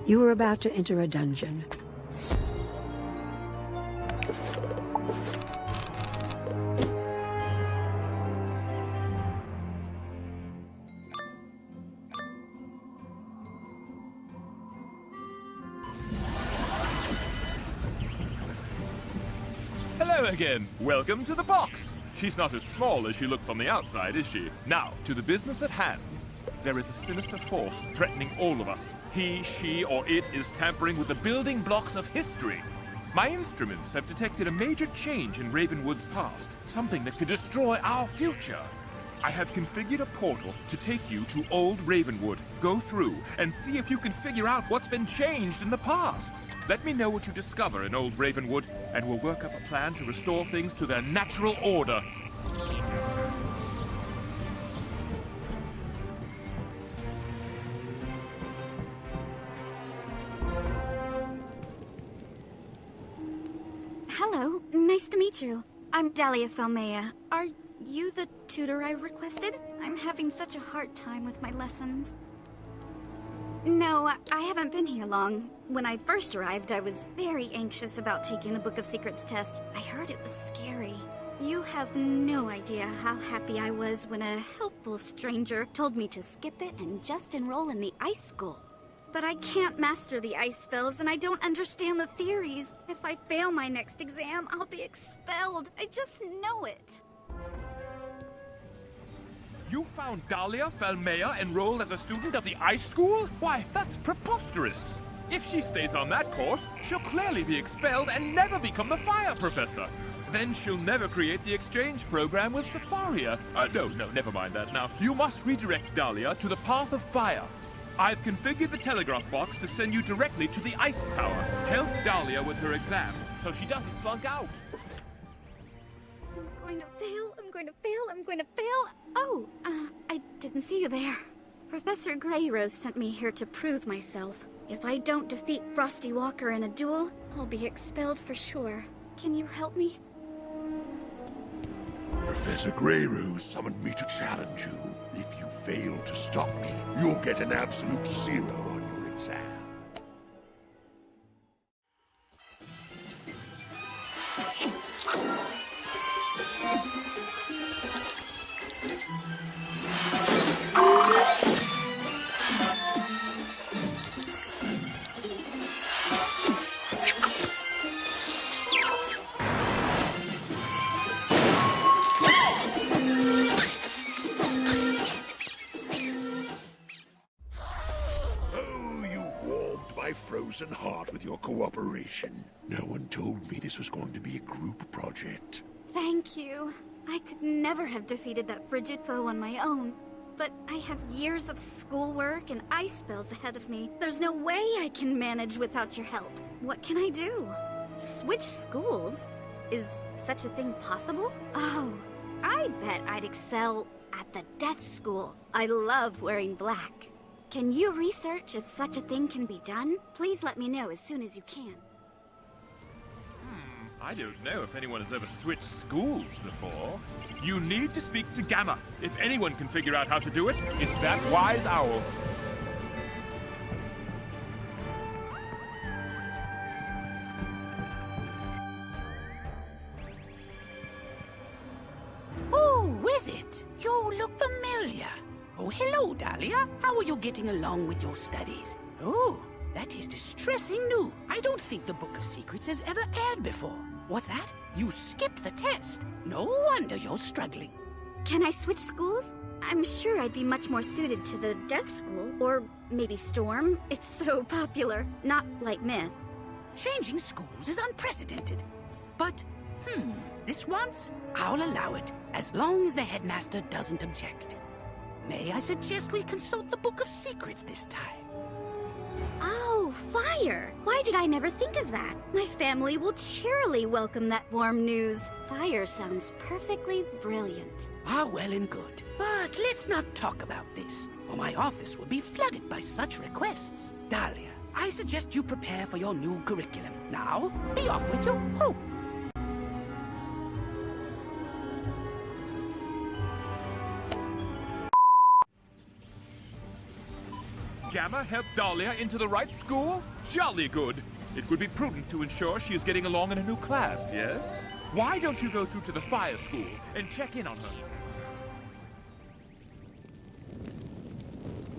You were about to enter a dungeon. Hello again. Welcome to the box. She's not as small as she looks on the outside, is she? Now, to the business at hand. There is a sinister force threatening all of us. He, she, or it is tampering with the building blocks of history. My instruments have detected a major change in Ravenwood's past, something that could destroy our future. I have configured a portal to take you to old Ravenwood. Go through and see if you can figure out what's been changed in the past. Let me know what you discover in old Ravenwood, and we'll work up a plan to restore things to their natural order. Hello, nice to meet you. I'm Dahlia Falmea. Are you the tutor I requested? I'm having such a hard time with my lessons. No, I haven't been here long. When I first arrived, I was very anxious about taking the Book of Secrets test. I heard it was scary. You have no idea how happy I was when a helpful stranger told me to skip it and just enroll in the ice school. But I can't master the ice spells, and I don't understand the theories. If I fail my next exam, I'll be expelled. I just know it. You found Dahlia Falmea enrolled as a student of the ice school? Why, that's preposterous! If she stays on that course, she'll clearly be expelled and never become the fire professor. Then she'll never create the exchange program with Safaria. No, never mind that now. You must redirect Dahlia to the path of fire. I've configured the telegraph box to send you directly to the ice tower. Help Dahlia with her exam, so she doesn't flunk out. I'm going to fail, I'm going to fail, I'm going to fail. Oh, I didn't see you there. Professor Greyrose sent me here to prove myself. If I don't defeat Frosty Walker in a duel, I'll be expelled for sure. Can you help me? Professor Greyrose summoned me to challenge you. If you fail to stop me, you'll get an absolute 0 on your exam. Frozen heart with your cooperation. No one told me this was going to be a group project. Thank you. I could never have defeated that frigid foe on my own. But I have years of schoolwork and ice spells ahead of me. There's no way I can manage without your help. What can I do? Switch schools? Is such a thing possible? Oh, I bet I'd excel at the death school. I love wearing black. Can you research if such a thing can be done? Please let me know as soon as you can. I don't know if anyone has ever switched schools before. You need to speak to Gamma. If anyone can figure out how to do it, it's that wise owl. Oh, is it? You look familiar. Oh, hello, Dahlia. How are you getting along with your studies? Oh, that is distressing news. I don't think the Book of Secrets has ever aired before. What's that? You skipped the test. No wonder you're struggling. Can I switch schools? I'm sure I'd be much more suited to the death school, or maybe Storm. It's so popular. Not like Myth. Changing schools is unprecedented. But, this once, I'll allow it, as long as the headmaster doesn't object. May I suggest we consult the Book of Secrets this time? Oh, fire! Why did I never think of that? My family will cheerily welcome that warm news. Fire sounds perfectly brilliant. Ah, well and good. But let's not talk about this, or my office will be flooded by such requests. Dahlia, I suggest you prepare for your new curriculum. Now, be off with you. Oh. Gamma help Dahlia into the right school? Jolly good. It would be prudent to ensure she is getting along in a new class, yes? Why don't you go through to the fire school and check in on her?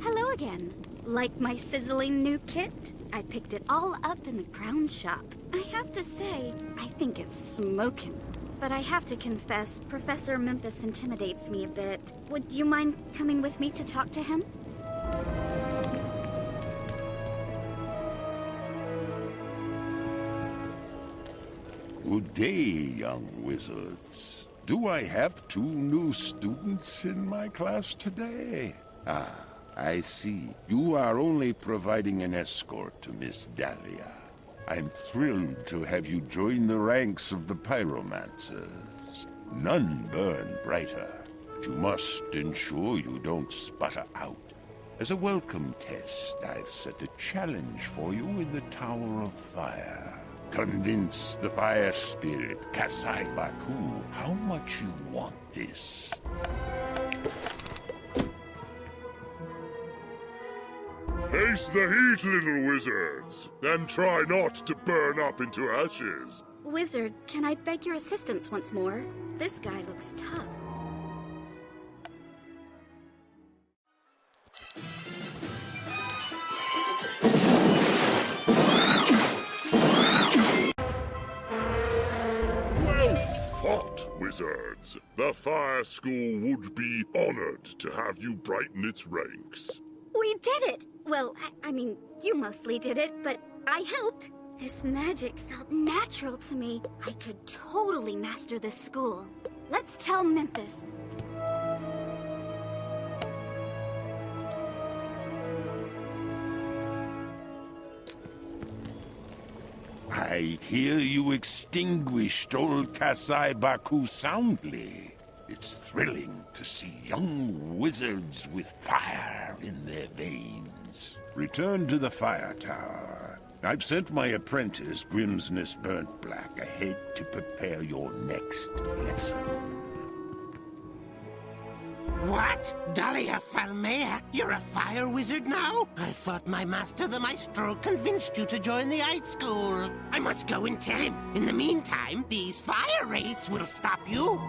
Hello again. Like my sizzling new kit? I picked it all up in the crown shop. I have to say, I think it's smoking. But I have to confess, Professor Memphis intimidates me a bit. Would you mind coming with me to talk to him? Good day, young wizards. Do I have 2 new students in my class today? Ah, I see. You are only providing an escort to Miss Dahlia. I'm thrilled to have you join the ranks of the pyromancers. None burn brighter, but you must ensure you don't sputter out. As a welcome test, I've set a challenge for you in the Tower of Fire. Convince the fire spirit, Kasai Baku, how much you want this. Face the heat, little wizards, and try not to burn up into ashes. Wizard, can I beg your assistance once more? This guy looks tough. Well fought, wizards. The fire school would be honored to have you brighten its ranks. We did it! Well, I mean, you mostly did it, but I helped. This magic felt natural to me. I could totally master this school. Let's tell Memphis. I hear you extinguished old Kasai Baku soundly. It's thrilling to see young wizards with fire in their veins. Return to the fire tower. I've sent my apprentice, Grimsness Burnt Black, ahead to prepare your next lesson. What? Dahlia Falmea? You're a fire wizard now? I thought my master, the maestro, convinced you to join the art school. I must go and tell him. In the meantime, these fire wraiths will stop you.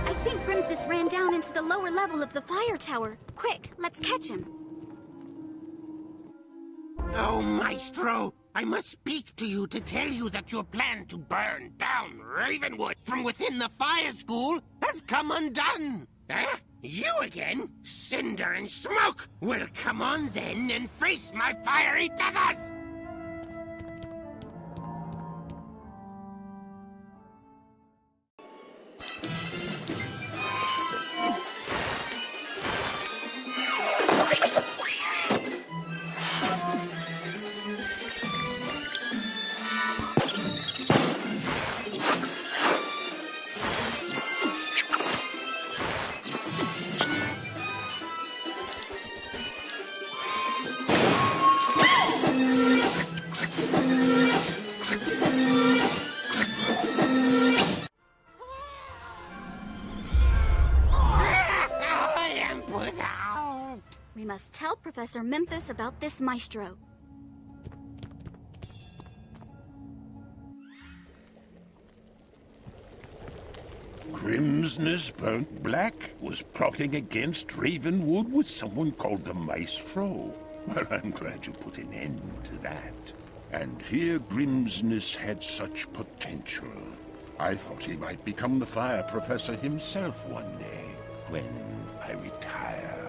I think Grimsness ran down into the lower level of the fire tower. Quick, let's catch him. Oh, Maestro! I must speak to you to tell you that your plan to burn down Ravenwood from within the fire school has come undone! Huh? You again? Cinder and smoke! Well, come on then and face my fiery feathers! We must tell Professor Memphis about this maestro. Grimsness Burnt Black was plotting against Ravenwood with someone called the Maestro. Well, I'm glad you put an end to that. And here Grimsness had such potential. I thought he might become the fire professor himself one day, when I retire.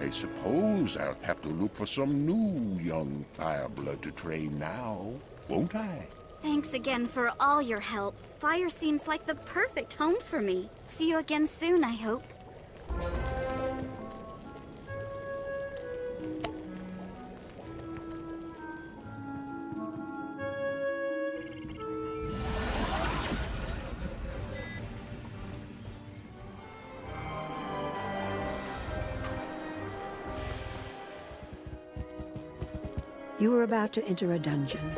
I suppose I'll have to look for some new young fireblood to train now, won't I? Thanks again for all your help. Fire seems like the perfect home for me. See you again soon, I hope. You are about to enter a dungeon.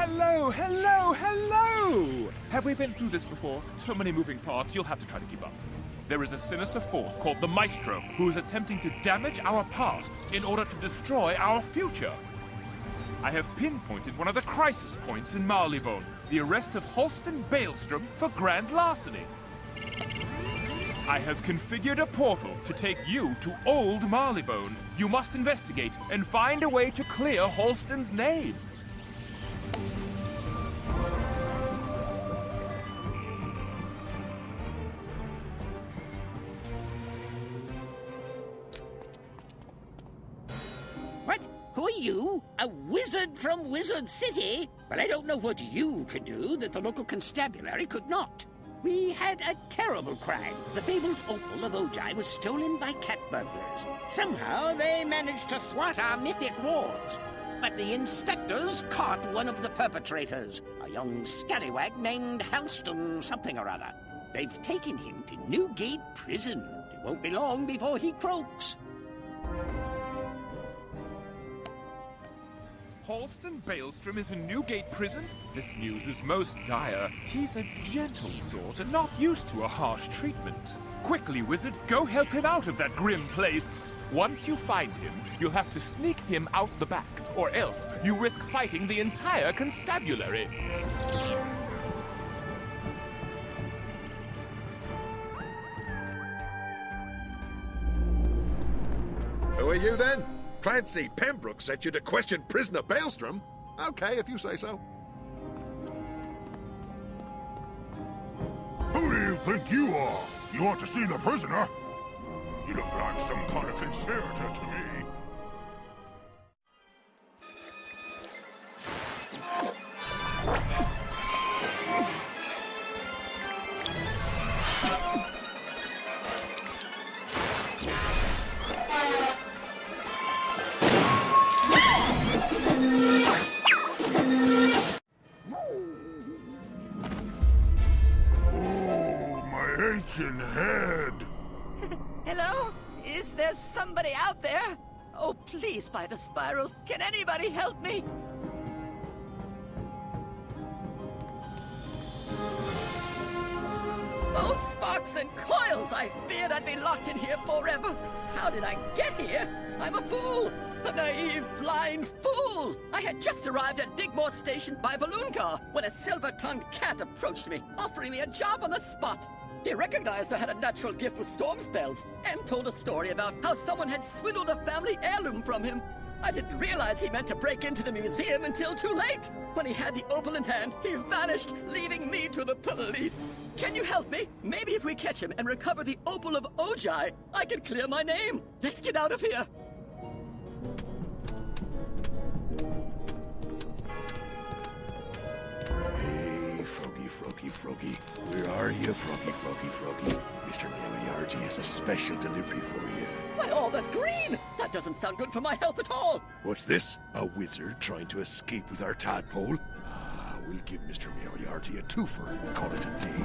Hello, hello, hello! Have we been through this before? So many moving parts, you'll have to try to keep up. There is a sinister force called the Maestro, who is attempting to damage our past in order to destroy our future. I have pinpointed one of the crisis points in Marleybone, the arrest of Holston Baelstrom for grand larceny. I have configured a portal to take you to Old Marleybone. You must investigate and find a way to clear Holston's name. What? Who are you? A wizard from Wizard City? Well, I don't know what you can do that the local constabulary could not. We had a terrible crime. The fabled opal of Ojai was stolen by cat burglars. Somehow they managed to thwart our mythic wards. But the inspectors caught one of the perpetrators, a young scallywag named Halston something or other. They've taken him to Newgate Prison. It won't be long before he croaks. Holston Baelstrom is in Newgate Prison? This news is most dire. He's a gentle sort and not used to a harsh treatment. Quickly, Wizard, go help him out of that grim place. Once you find him, you'll have to sneak him out the back, or else you risk fighting the entire constabulary. Who are you then? Clancy Pembroke sent you to question prisoner Baelstrom? Okay, if you say so. Who do you think you are? You want to see the prisoner? You look like some kind of conspirator to me. Aching head. Hello? Is there somebody out there? Oh, please buy the spiral. Can anybody help me? Oh, sparks and coils! I feared I'd be locked in here forever. How did I get here? I'm a fool! A naive, blind fool! I had just arrived at Digmore Station by balloon car when a silver-tongued cat approached me, offering me a job on the spot. He recognized I had a natural gift with storm spells and told a story about how someone had swindled a family heirloom from him. I didn't realize he meant to break into the museum until too late. When he had the opal in hand, he vanished, leaving me to the police. Can you help me? Maybe if we catch him and recover the opal of Ojai, I can clear my name. Let's get out of here. Froggy. Where are you, Froggy? Mr. Moriarty has a special delivery for you. Why, all that's green! That doesn't sound good for my health at all. What's this? A wizard trying to escape with our tadpole? We'll give Mr. Moriarty a twofer and call it a day.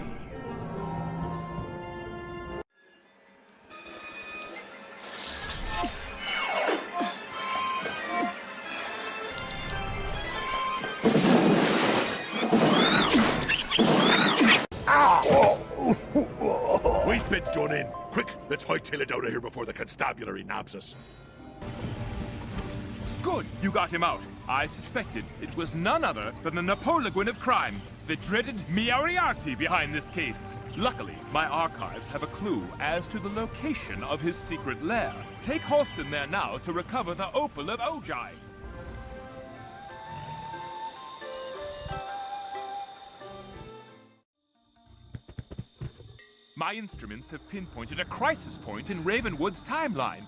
We've been done in. Quick, let's hightail it out of here before the constabulary nabs us. Good, you got him out. I suspected it was none other than the Napoleon of crime, the dreaded Moriarty behind this case. Luckily, my archives have a clue as to the location of his secret lair. Take Holston there now to recover the opal of Ojai. My instruments have pinpointed a crisis point in Ravenwood's timeline.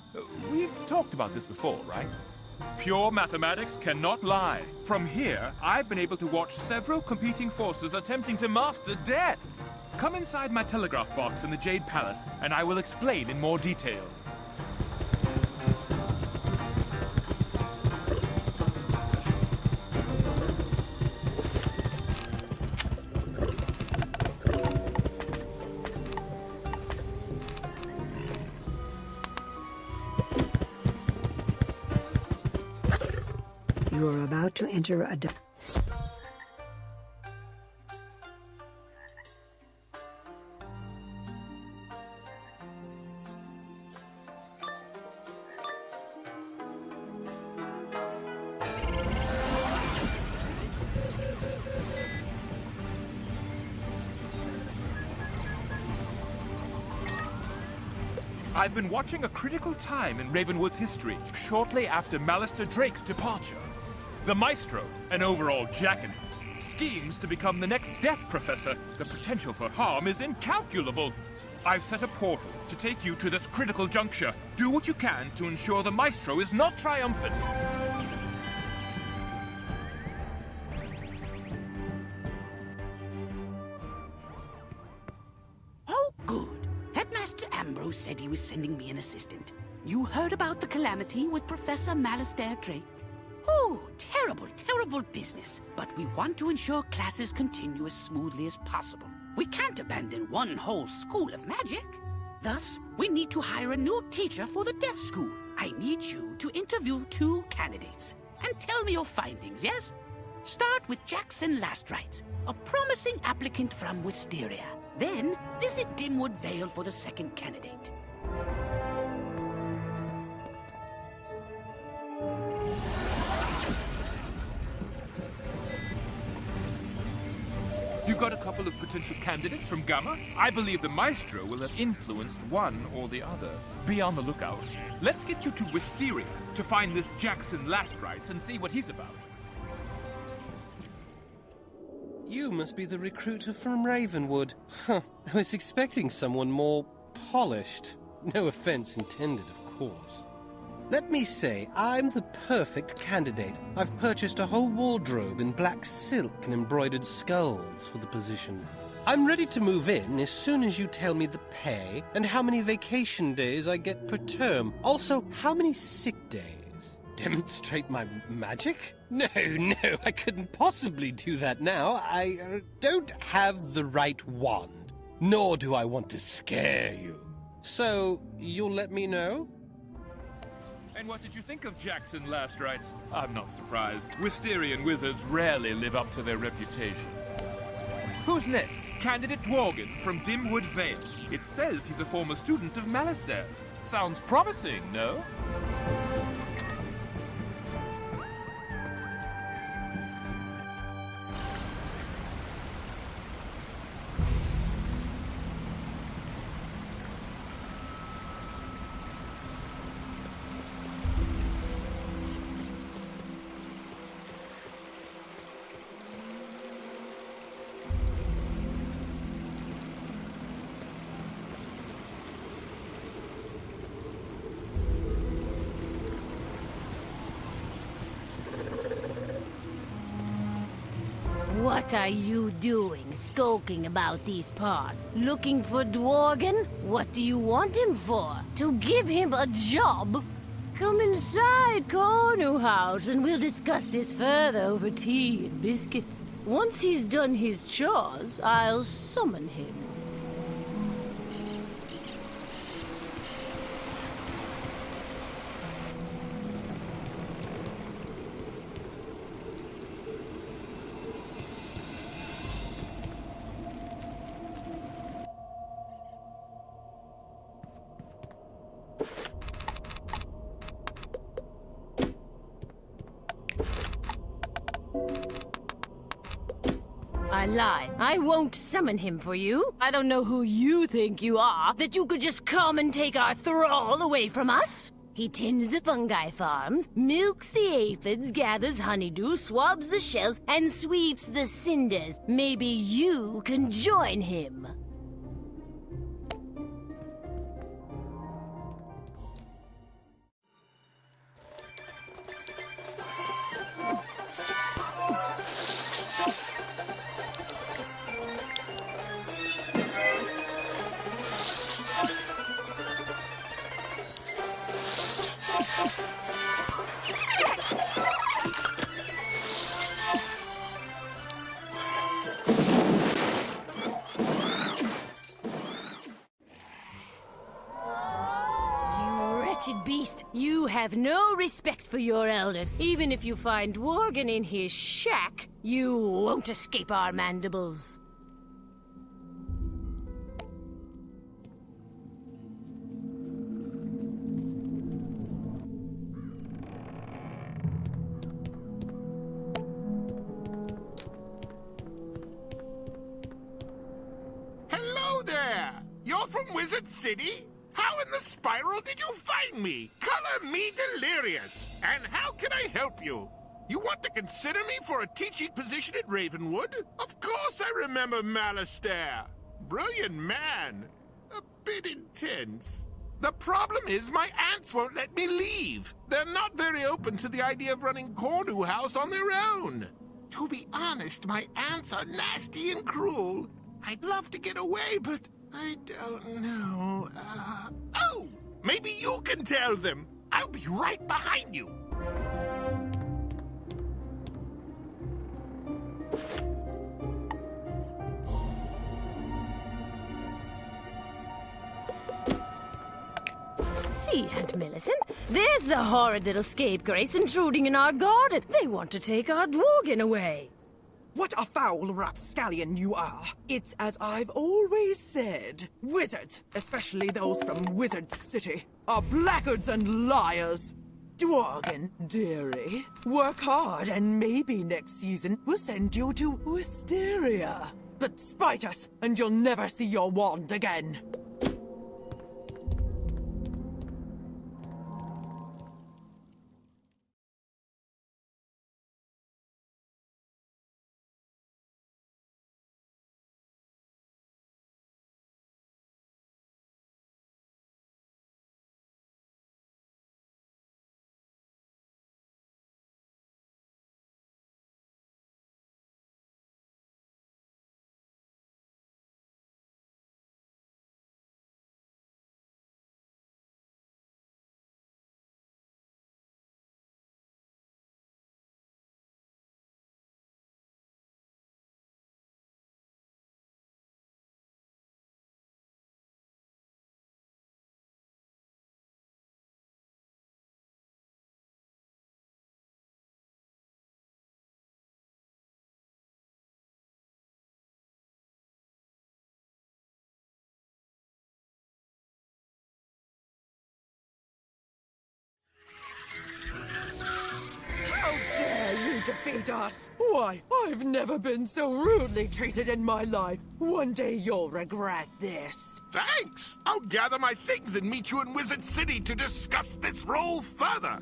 We've talked about this before, right? Pure mathematics cannot lie. From here, I've been able to watch several competing forces attempting to master death. Come inside my telegraph box in the Jade Palace, and I will explain in more detail. You're about to enter a... I've been watching a critical time in Ravenwood's history, shortly after Malister Drake's departure. The Maestro, an overall jackanapes, schemes to become the next Death Professor. The potential for harm is incalculable. I've set a portal to take you to this critical juncture. Do what you can to ensure the Maestro is not triumphant. Oh, good. Headmaster Ambrose said he was sending me an assistant. You heard about the calamity with Professor Malister Drake? Oh, terrible, terrible business. But we want to ensure classes continue as smoothly as possible. We can't abandon one whole school of magic. Thus, we need to hire a new teacher for the Death School. I need you to interview 2 candidates. And tell me your findings, yes? Start with Jackson Lastrites, a promising applicant from Wisteria. Then, visit Dimwood Vale for the second candidate. You've got a couple of potential candidates from Gamma. I believe the Maestro will have influenced one or the other. Be on the lookout. Let's get you to Wisteria to find this Jackson Lastrites and see what he's about. You must be the recruiter from Ravenwood. Huh, I was expecting someone more polished. No offense intended, of course. Let me say, I'm the perfect candidate. I've purchased a whole wardrobe in black silk and embroidered skulls for the position. I'm ready to move in as soon as you tell me the pay and how many vacation days I get per term. Also, how many sick days. Demonstrate my magic? No, I couldn't possibly do that now. I don't have the right wand, nor do I want to scare you. So, you'll let me know? And what did you think of Jackson Lastrites? I'm not surprised. Wisterian wizards rarely live up to their reputation. Who's next? Candidate Dworgen from Dimwood Vale. It says he's a former student of Malister's. Sounds promising, no? What are you doing, skulking about these parts? Looking for Dworgen? What do you want him for? To give him a job? Come inside, Cornu House, and we'll discuss this further over tea and biscuits. Once he's done his chores, I'll summon him. I lied. I won't summon him for you. I don't know who you think you are, that you could just come and take our thrall away from us. He tends the fungi farms, milks the aphids, gathers honeydew, swabs the shells, and sweeps the cinders. Maybe you can join him. Beast, you have no respect for your elders. Even if you find Dworgen in his shack, you won't escape our mandibles. Hello there! You're from Wizard City? How in the spiral did you find me? Color me delirious. And how can I help you? You want to consider me for a teaching position at Ravenwood? Of course I remember Malastair. Brilliant man. A bit intense. The problem is my aunts won't let me leave. They're not very open to the idea of running Cornu House on their own. To be honest, my aunts are nasty and cruel. I'd love to get away, but I don't know. Oh! Maybe you can tell them. I'll be right behind you. See, Aunt Millicent, there's the horrid little scapegrace intruding in our garden. They want to take our dworgin away. What a foul rapscallion you are. It's as I've always said. Wizards, especially those from Wizard City, are blackguards and liars. Dworgin, dearie, work hard and maybe next season we'll send you to Wisteria. But spite us and you'll never see your wand again. Defeat us? Why, I've never been so rudely treated in my life. One day you'll regret this. Thanks! I'll gather my things and meet you in Wizard City to discuss this role further.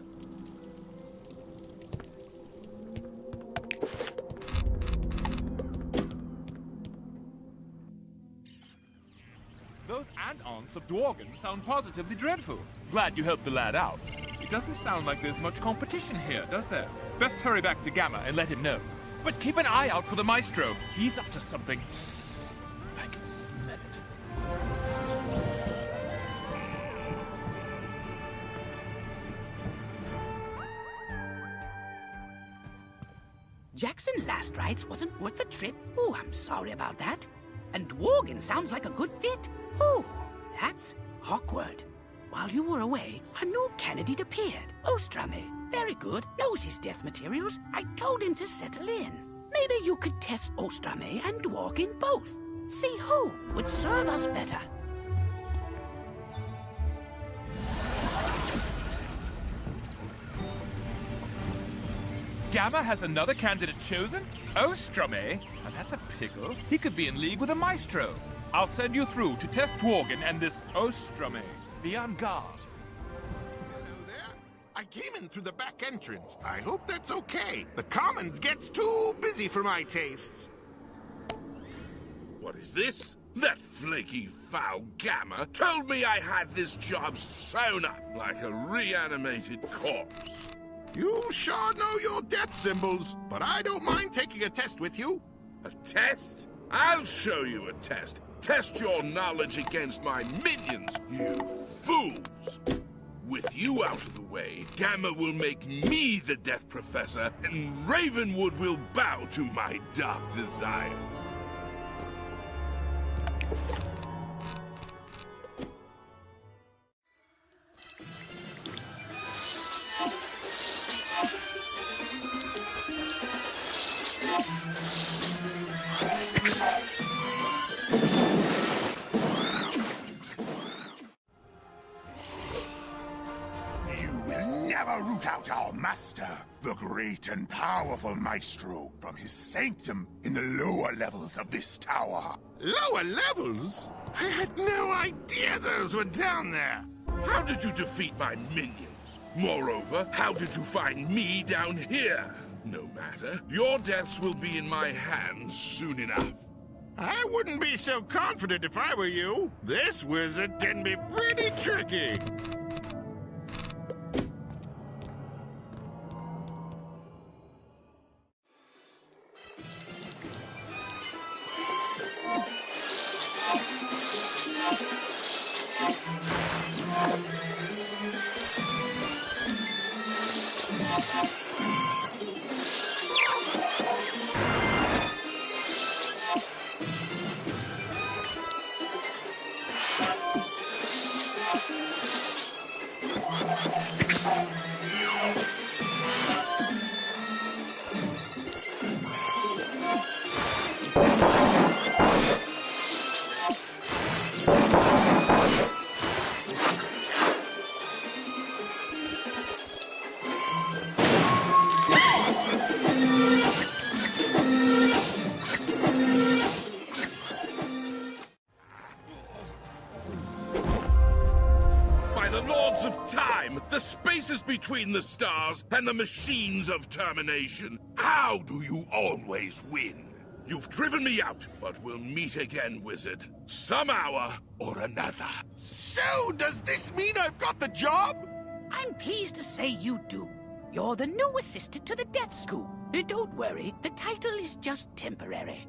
Those ant-aunts of Dworgin sound positively dreadful. Glad you helped the lad out. It doesn't sound like there's much competition here, does there? Best hurry back to Gamma and let him know. But keep an eye out for the Maestro. He's up to something. I can smell it. Jackson Last Rites wasn't worth the trip. Oh, I'm sorry about that. And Dworgin sounds like a good fit. Oh, that's awkward. While you were away, a new candidate appeared. Ostrame. Very good. Knows his death materials. I told him to settle in. Maybe you could test Ostrame and Dworgin both. See who would serve us better. Gamma has another candidate chosen? Ostrame? Now that's a pickle. He could be in league with a Maestro. I'll send you through to test Dworgin and this Ostrame. Be on guard. Hello there. I came in through the back entrance. I hope that's okay. The Commons gets too busy for my tastes. What is this? That flaky, foul Gamma told me I had this job sewn up like a reanimated corpse. You sure know your death symbols, but I don't mind taking a test with you. A test? I'll show you a test. Test your knowledge against my minions, you fools! With you out of the way, Gamma will make me the Death Professor, and Ravenwood will bow to my dark desires. Root out our master, the great and powerful Maestro, from his sanctum in the lower levels of this tower. Lower levels? I had no idea those were down there. How did you defeat my minions? Moreover, how did you find me down here? No matter. Your deaths will be in my hands soon enough. I wouldn't be so confident if I were you. This wizard can be pretty tricky. The spaces between the stars and the machines of termination. How do you always win? You've driven me out, but we'll meet again, Wizard. Some hour or another. So, does this mean I've got the job? I'm pleased to say you do. You're the new assistant to the Death School. Don't worry, the title is just temporary.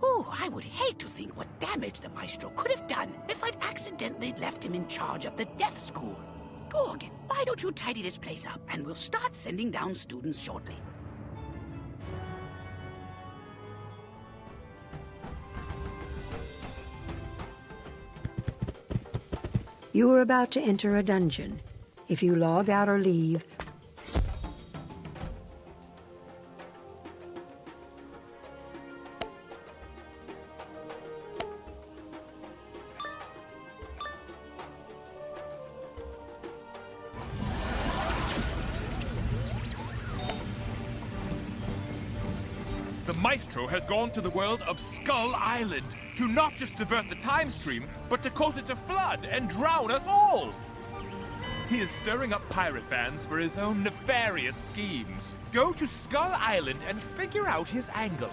Oh, I would hate to think what damage the Maestro could have done if I'd accidentally left him in charge of the Death School. Dorgan, why don't you tidy this place up, and we'll start sending down students shortly. You are about to enter a dungeon. If you log out or leave, the Maestro has gone to the world of Skull Island to not just divert the time stream, but to cause it to flood and drown us all. He is stirring up pirate bands for his own nefarious schemes. Go to Skull Island and figure out his angle.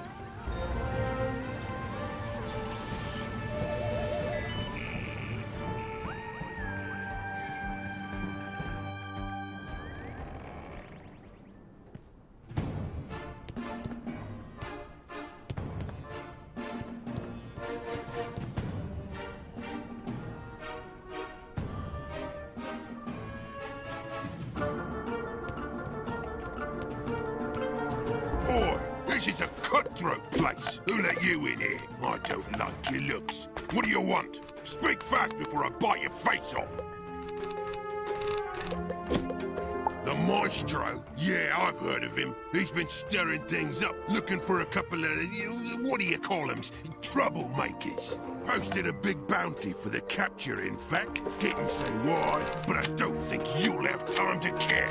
This is a cutthroat place. Who let you in here? I don't like your looks. What do you want? Speak fast before I bite your face off. The Maestro? Yeah, I've heard of him. He's been stirring things up, looking for a couple of, what do you call them? Troublemakers. Posted a big bounty for the capture, in fact. Didn't say why, but I don't think you'll have time to care.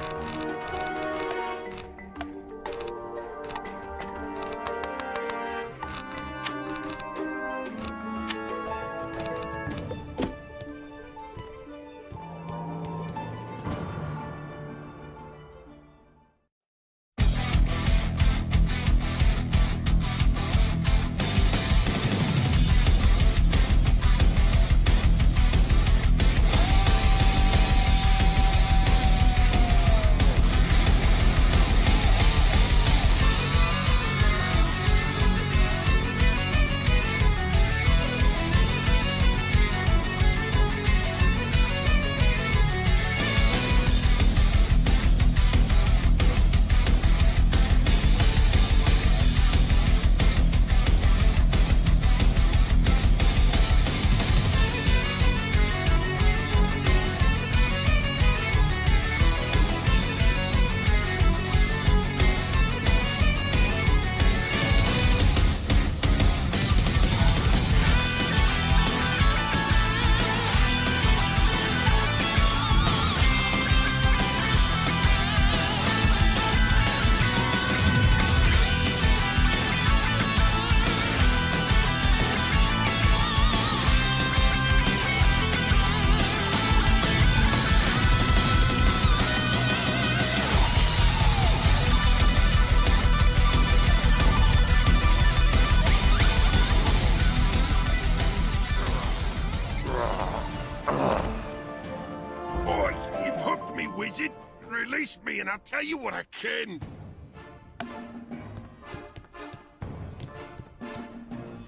me, wizard! Release me and I'll tell you what I can!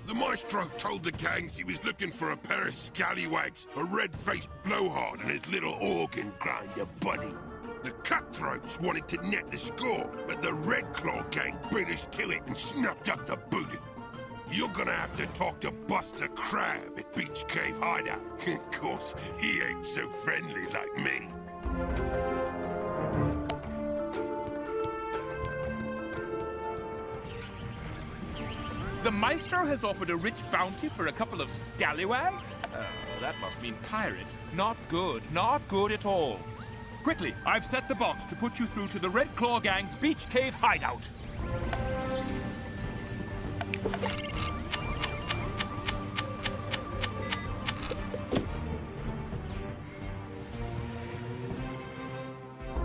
The maestro told the gangs he was looking for a pair of scallywags, a red-faced blowhard and his little organ grinder buddy. The cutthroats wanted to net the score, but the Red Claw gang beat us to it and snuffed up the booty. You're gonna have to talk to Buster Crab at Beach Cave Hideout. Of course, he ain't so friendly like me. The Maestro has offered a rich bounty for a couple of scallywags? That must mean pirates. Not good. Not good at all. Quickly, I've set the box to put you through to the Red Claw Gang's Beach Cave hideout.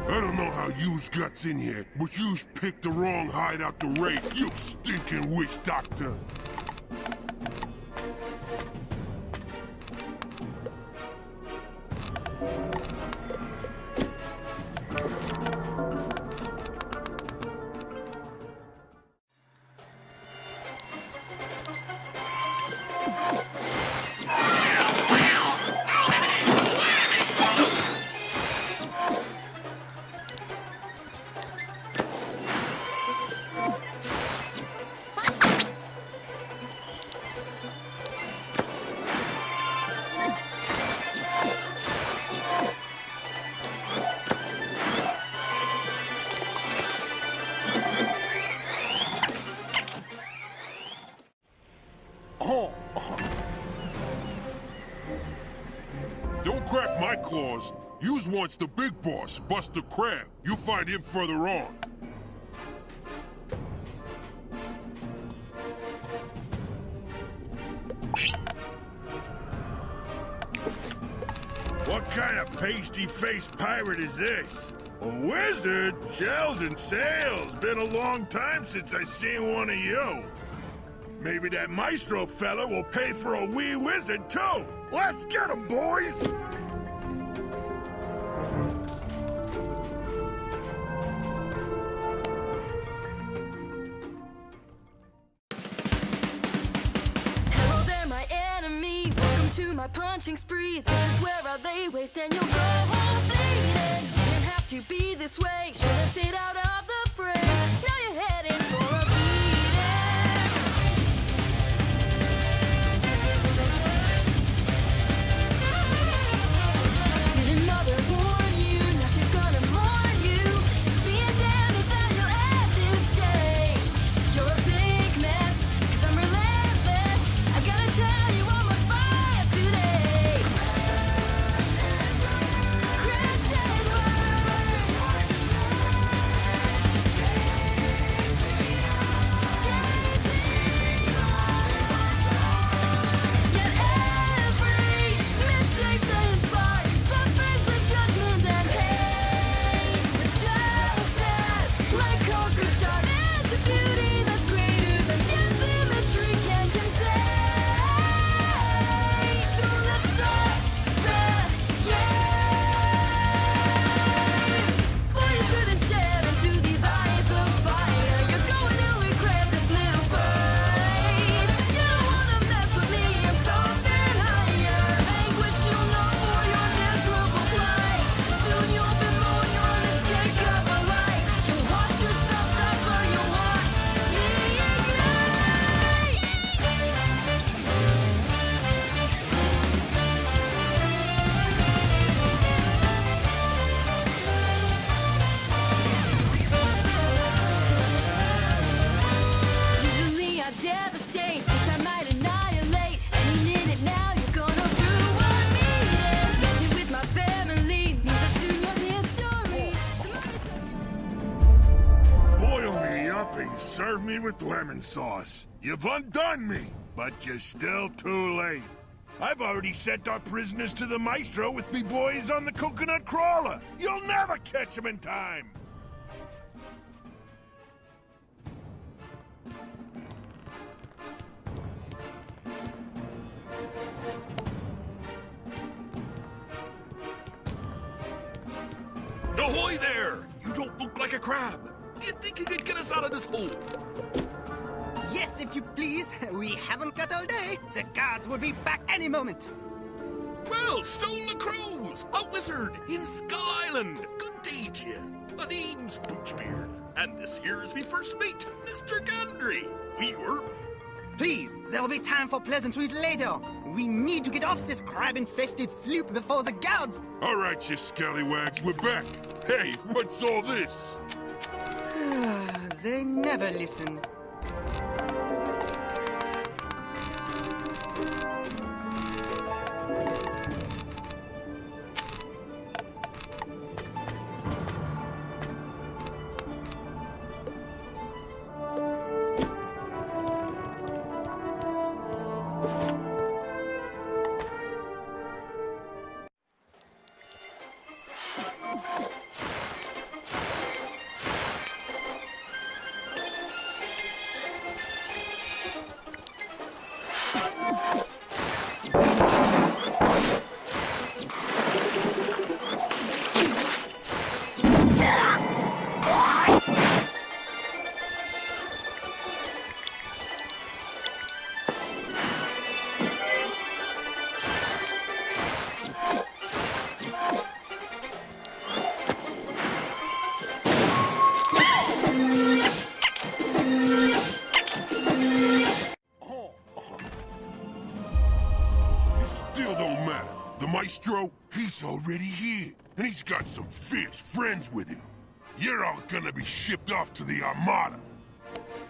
I don't know how yous got in here, but yous picked the wrong hideout to raid, you stinking witch doctor! Don't crack my claws. Yous wants the big boss, Buster Crab. You'll find him further on. What kind of pasty-faced pirate is this? A wizard? Shells and sails. Been a long time since I seen one of you. Maybe that maestro fella will pay for a wee wizard, too. Let's get him, boys! Hello there, my enemy. Welcome to my punching spree. This is where I lay waste and you'll go home bleeding. Didn't have to be this way. Should have stayed out of the fray. Now you're heading for a serve me with lemon sauce. You've undone me, but you're still too late. I've already sent our prisoners to the maestro with me boys on the coconut crawler. You'll never catch them in time. Ahoy there! You don't look like a crab. Do you think you could get us out of this hole? Yes, if you please. We haven't got all day. The guards will be back any moment. Well, stole the crows! A wizard in Skull Island! Good day to you. My name's Boochbeard, and this here is me first mate, Mr. Gandry. We were... Please, there will be time for pleasantries later. We need to get off this crab-infested sloop before the guards... All right, you scallywags, we're back. Hey, what's all this? They never listen. Maestro, he's already here, and he's got some fierce friends with him. You're all gonna be shipped off to the Armada.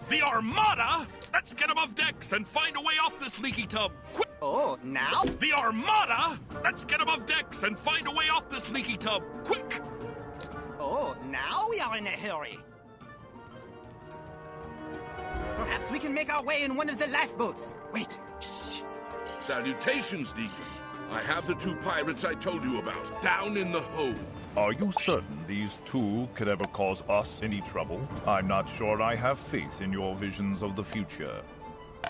The Armada? Let's get above decks and find a way off this leaky tub. Quick! Oh, now? The Armada? Let's get above decks and find a way off this leaky tub. Quick! Oh, now we are in a hurry. Perhaps we can make our way in one of the lifeboats. Wait. Shh. Salutations, Deacon. I have the two pirates I told you about, down in the hold. Are you certain these two could ever cause us any trouble? I'm not sure I have faith in your visions of the future.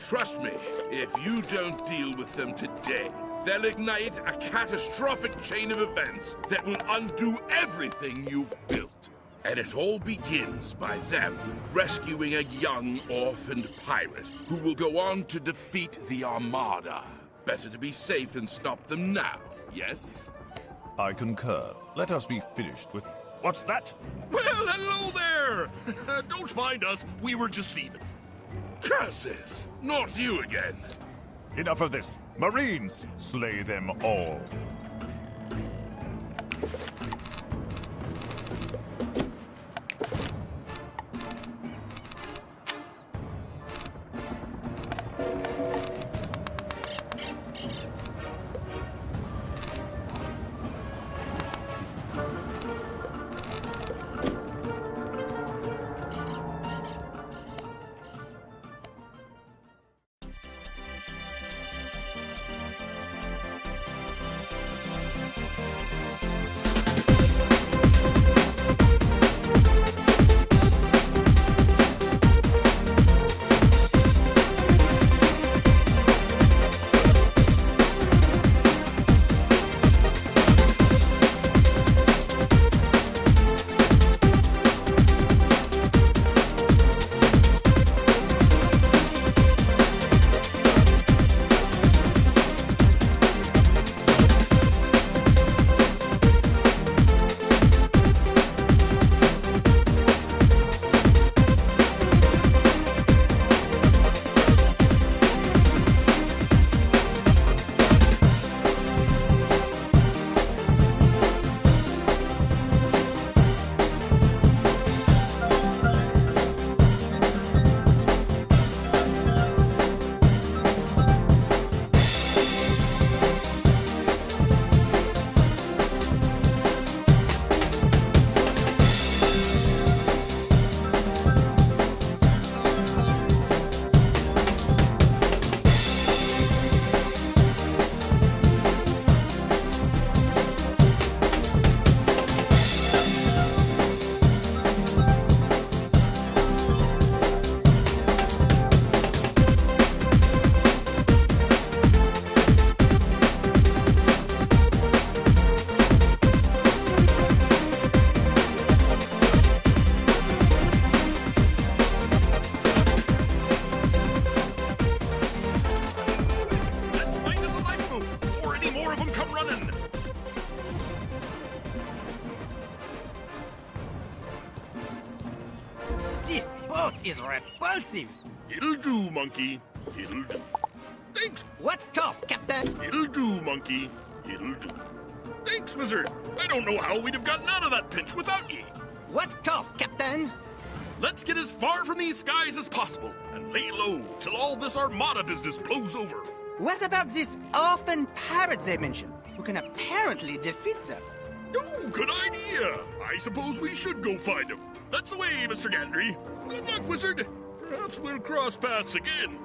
Trust me, if you don't deal with them today, they'll ignite a catastrophic chain of events that will undo everything you've built. And it all begins by them rescuing a young orphaned pirate who will go on to defeat the Armada. Better to be safe and stop them now, yes? I concur. Let us be finished with... What's that? Well, hello there! Don't mind us, we were just leaving. Curses! Not you again! Enough of this. Marines, slay them all. boat is repulsive. It'll do, monkey. It'll do. Thanks. What course, Captain? It'll do, monkey. It'll do. Thanks, Wizard. I don't know how we'd have gotten out of that pinch without ye. What course, Captain? Let's get as far from these skies as possible and lay low till all this armada business blows over. What about this orphan parrot they mentioned, who can apparently defeat them? Oh, good idea. I suppose we should go find him. That's the way, Mr. Gandry. Good luck, Wizard. Perhaps we'll cross paths again.